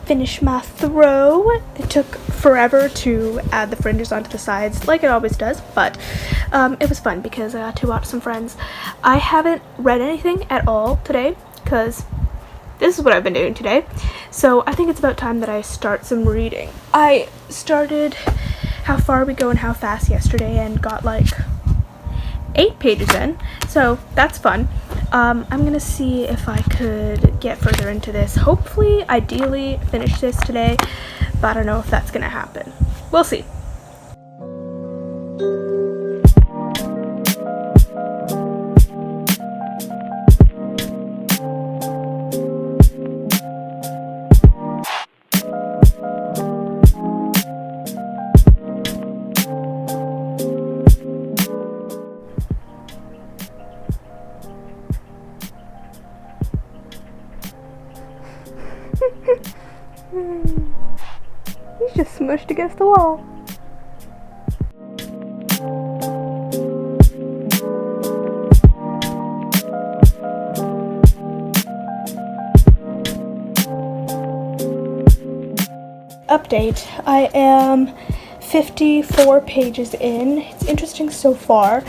finish my throw. It took forever to add the fringes onto the sides like it always does, but it was fun because I got to watch some friends. I haven't read anything at all today because this is what I've been doing today, so I think it's about time that I start some reading. I started How Far We Go and How Fast yesterday and got like 8 pages in, so that's fun. I'm gonna see if I could get further into this. Hopefully, ideally, finish this today, but I don't know if that's gonna happen. We'll see. He's just smushed against the wall. Update. I am 54 pages in. It's interesting so far.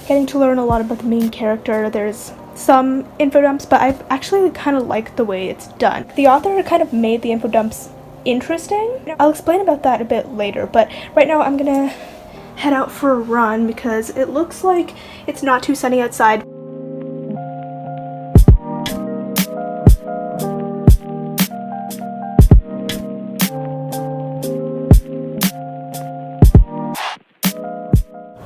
Getting to learn a lot about the main character. There's some info dumps, but I've actually kind of liked the way it's done. The author kind of made the info dumps interesting. I'll explain about that a bit later, but right now I'm gonna head out for a run because it looks like it's not too sunny outside.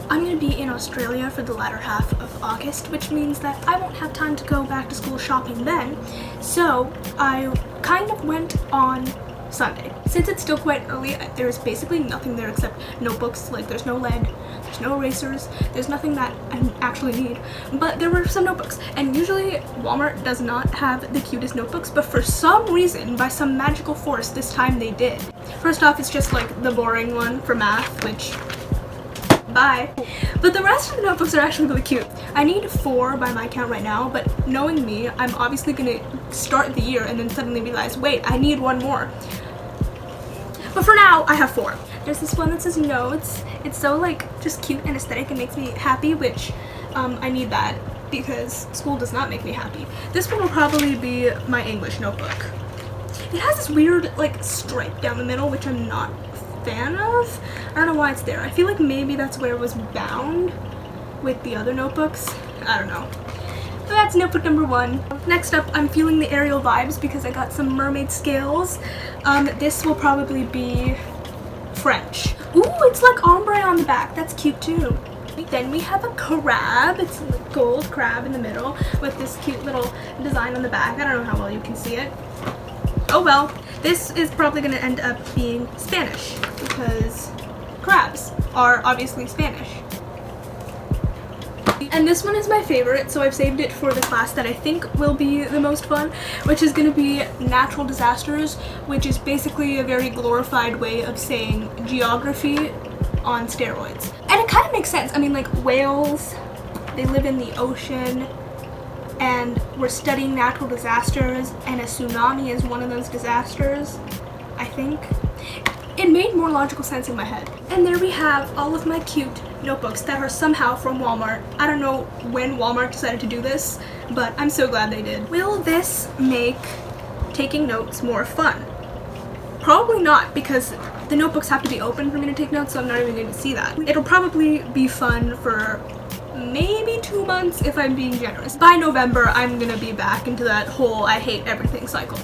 I'm going to be in Australia for the latter half of August, which means that I won't have time to go back to school shopping then, so I kind of went on Sunday. Since it's still quite early, there's basically nothing there except notebooks. Like, there's no lead, there's no erasers, there's nothing that I actually need, but there were some notebooks, and usually Walmart does not have the cutest notebooks, but for some reason, by some magical force, this time they did. First off, it's just like the boring one for math, which bye. But the rest of the notebooks are actually really cute. I need 4 by my count right now, but knowing me, I'm obviously gonna start the year and then suddenly realize, wait, I need 1 more. But for now, I have 4. There's this one that says notes. It's so like just cute and aesthetic and makes me happy, which I need that because school does not make me happy. This one will probably be my English notebook. It has this weird like stripe down the middle, which I'm not fan of. I don't know why it's there. I feel like maybe that's where it was bound with the other notebooks. I don't know. So that's notebook number 1. Next up, I'm feeling the Ariel vibes because I got some mermaid scales. This will probably be French. Ooh, it's like ombre on the back. That's cute too. Then we have a crab. It's a gold crab in the middle with this cute little design on the back. I don't know how well you can see it. Oh well. This is probably going to end up being Spanish because crabs are obviously Spanish. And this one is my favorite, so I've saved it for the class that I think will be the most fun, which is going to be natural disasters, which is basically a very glorified way of saying geography on steroids. And it kind of makes sense. I mean, like whales, they live in the ocean, and we're studying natural disasters, and a tsunami is one of those disasters, I think. It made more logical sense in my head. And there we have all of my cute notebooks that are somehow from Walmart. I don't know when Walmart decided to do this, but I'm so glad they did. Will this make taking notes more fun? Probably not, because the notebooks have to be open for me to take notes, so I'm not even going to see that. It'll probably be fun for maybe 2 months if I'm being generous. By November, I'm gonna be back into that whole I hate everything cycle.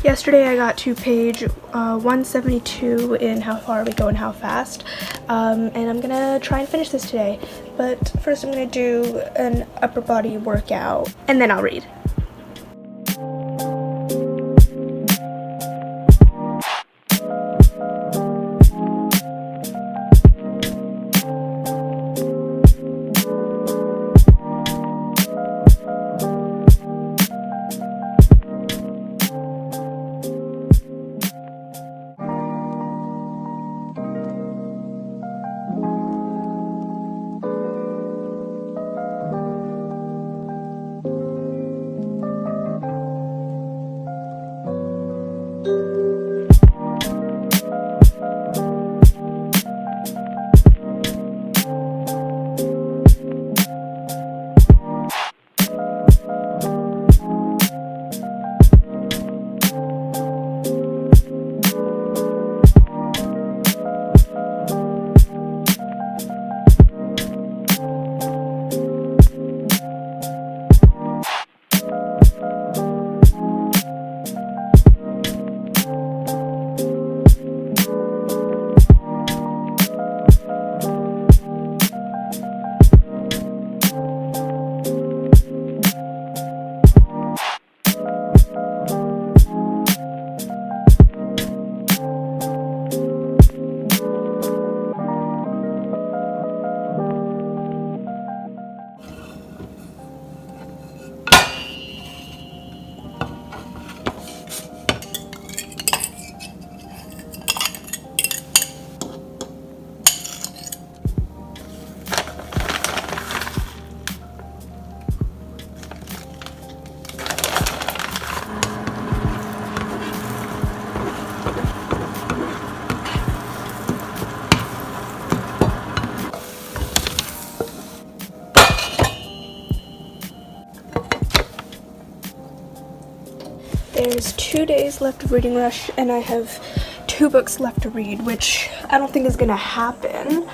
Yesterday I got to page 172 in How Far We Go and How Fast, and I'm gonna try and finish this today, but first I'm gonna do an upper body workout, and then I'll read. There's 2 days left of Reading Rush, and I have 2 books left to read, which I don't think is gonna happen.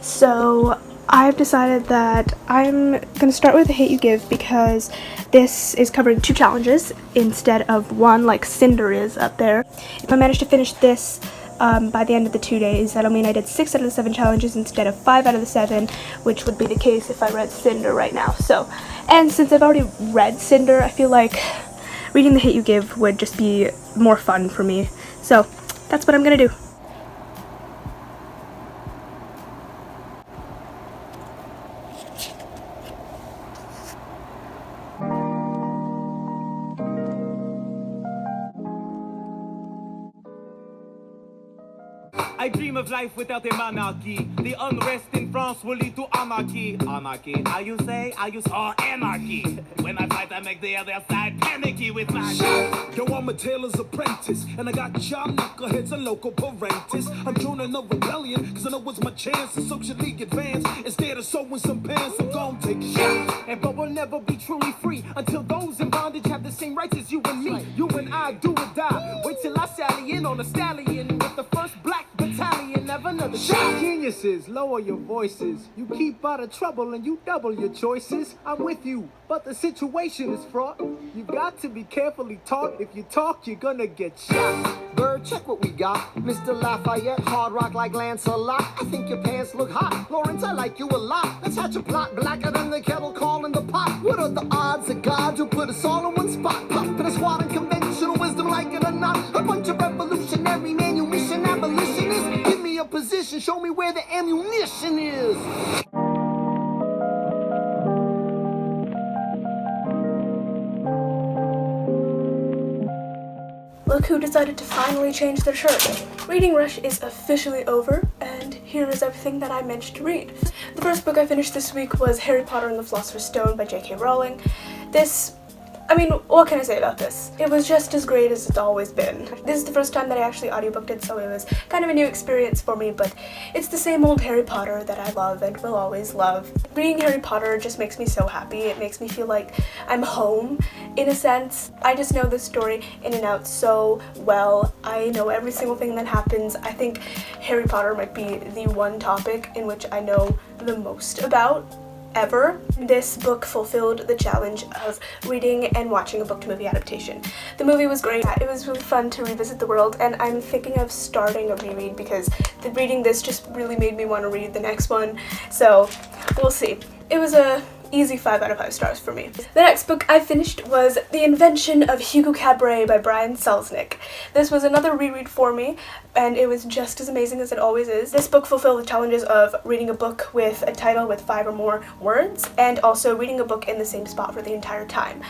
So I've decided that I'm gonna start with The Hate You Give because this is covering 2 challenges instead of 1 like Cinder is up there. If I manage to finish this by the end of the 2 days, that'll mean I did 6 out of the 7 challenges instead of 5 out of the 7, which would be the case if I read Cinder right now. So, and since I've already read Cinder, I feel like reading The Hate You Give would just be more fun for me. So that's what I'm gonna do. I dream of life without a monarchy. The unrest in France will lead to anarchy. Anarchy, how you say? Anarchy. When I fight, I make the other side panicky with my Yo, I'm a tailor's apprentice, and I got y'all knuckleheads and local parentis. I'm joining a rebellion, cause I know it's my chance to socially advance. Instead of sewing some pants, I'm gonna take a shot. And but we'll never be truly free until those in bondage have the same rights as you and me. You and I do or die. Wait till I sally in on a stallion with the first black battalion, never another shot. Geniuses, lower your voices. You keep out of trouble and you double your choices. I'm with you, but the situation is fraught. You've got to be carefully taught. If you talk, you're gonna get shot. Bird, check what we got. Mr. Lafayette, hard rock like Lancelot. I think your pants look hot. Lawrence, I like you a lot. Let's hatch a plot blacker than the kettle calling the pot. What are the odds of God who put us all in one spot? Pop in a squad and conventional wisdom, like it or not. A bunch of revolutionary manumission abolitionists. Give me a position, show me where the ammunition is. Look who decided to finally change their shirt. Reading Rush is officially over, and here is everything that I managed to read. The first book I finished this week was Harry Potter and the Philosopher's Stone by J.K. Rowling. What can I say about this? It was just as great as it's always been. This is the first time that I actually audiobooked it, so it was kind of a new experience for me, but it's the same old Harry Potter that I love and will always love. Reading Harry Potter just makes me so happy. It makes me feel like I'm home, in a sense. I just know this story in and out so well. I know every single thing that happens. I think Harry Potter might be the one topic in which I know the most about ever. This book fulfilled the challenge of reading and watching a book-to-movie adaptation. The movie was great. It was really fun to revisit the world, and I'm thinking of starting a reread because reading this just really made me want to read the next one, so we'll see. It was a easy 5 out of 5 stars for me. The next book I finished was The Invention of Hugo Cabret by Brian Selznick. This was another reread for me, and it was just as amazing as it always is. This book fulfilled the challenges of reading a book with a title with 5 or more words, and also reading a book in the same spot for the entire time.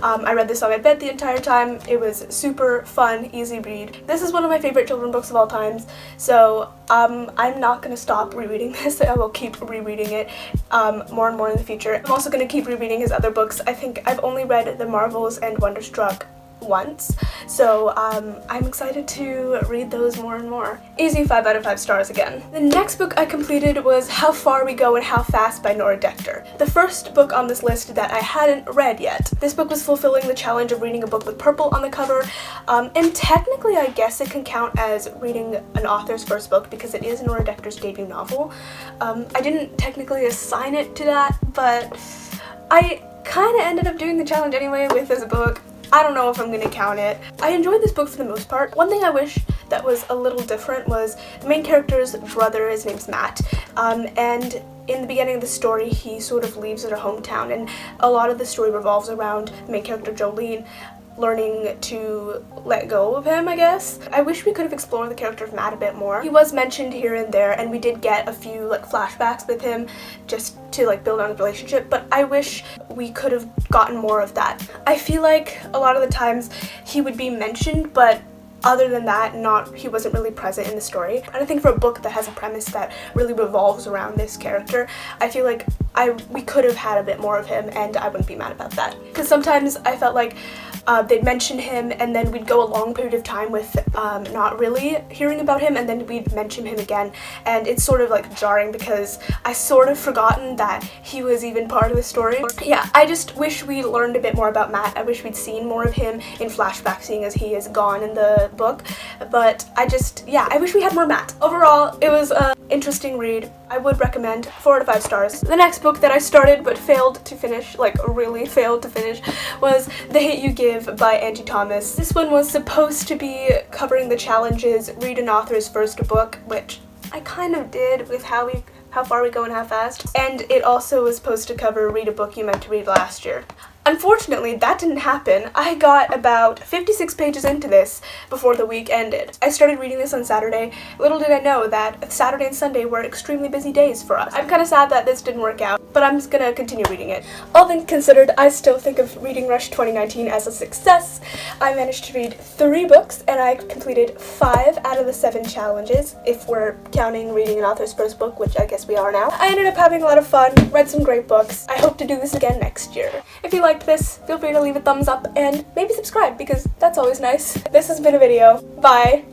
I read this on my bed the entire time. It was super fun, easy read. This is one of my favorite children's books of all times, so I'm not gonna stop rereading this. I will keep rereading it more and more in the future. I'm also gonna keep rereading his other books. I think I've only read The Marvels and Wonderstruck once, so I'm excited to read those more and more. Easy 5 out of 5 stars again. The next book I completed was How Far We Go and How Fast by Nora Dector, the first book on this list that I hadn't read yet. This book was fulfilling the challenge of reading a book with purple on the cover, and technically I guess it can count as reading an author's first book because it is Nora Dector's debut novel. I didn't technically assign it to that, but I kind of ended up doing the challenge anyway with this book. I don't know if I'm gonna count it. I enjoyed this book for the most part. One thing I wish that was a little different was the main character's brother. His name's Matt, and in the beginning of the story he sort of leaves her hometown, and a lot of the story revolves around the main character Jolene learning to let go of him, I guess. I wish we could have explored the character of Matt a bit more. He was mentioned here and there, and we did get a few flashbacks with him just to build on the relationship, but I wish we could have gotten more of that. I feel like a lot of the times he would be mentioned, but other than that, he wasn't really present in the story. And I think for a book that has a premise that really revolves around this character, I feel like we could have had a bit more of him, and I wouldn't be mad about that. Because sometimes I felt like they'd mention him, and then we'd go a long period of time with not really hearing about him, and then we'd mention him again, and it's sort of like jarring because I sort of forgotten that he was even part of the story. Yeah, I just wish we learned a bit more about Matt. I wish we'd seen more of him in flashback, seeing as he is gone in the book, but I wish we had more Matt. Overall, it was an interesting read. I would recommend. 4 out of 5 stars. The next book that I started but failed to finish, like really failed to finish, was The Hate You Give by Angie Thomas. This one was supposed to be covering the challenges read an author's first book, which I kind of did with how far we go and how fast. And it also was supposed to cover read a book you meant to read last year. Unfortunately, that didn't happen. I got about 56 pages into this before the week ended. I started reading this on Saturday. Little did I know that Saturday and Sunday were extremely busy days for us. I'm kind of sad that this didn't work out, but I'm just gonna continue reading it. All things considered, I still think of Reading Rush 2019 as a success. I managed to read 3 books, and I completed 5 out of the 7 challenges, if we're counting reading an author's first book, which I guess we are now. I ended up having a lot of fun, read some great books. I hope to do this again next year. If you liked this, feel free to leave a thumbs up and maybe subscribe because that's always nice. This has been a video. Bye!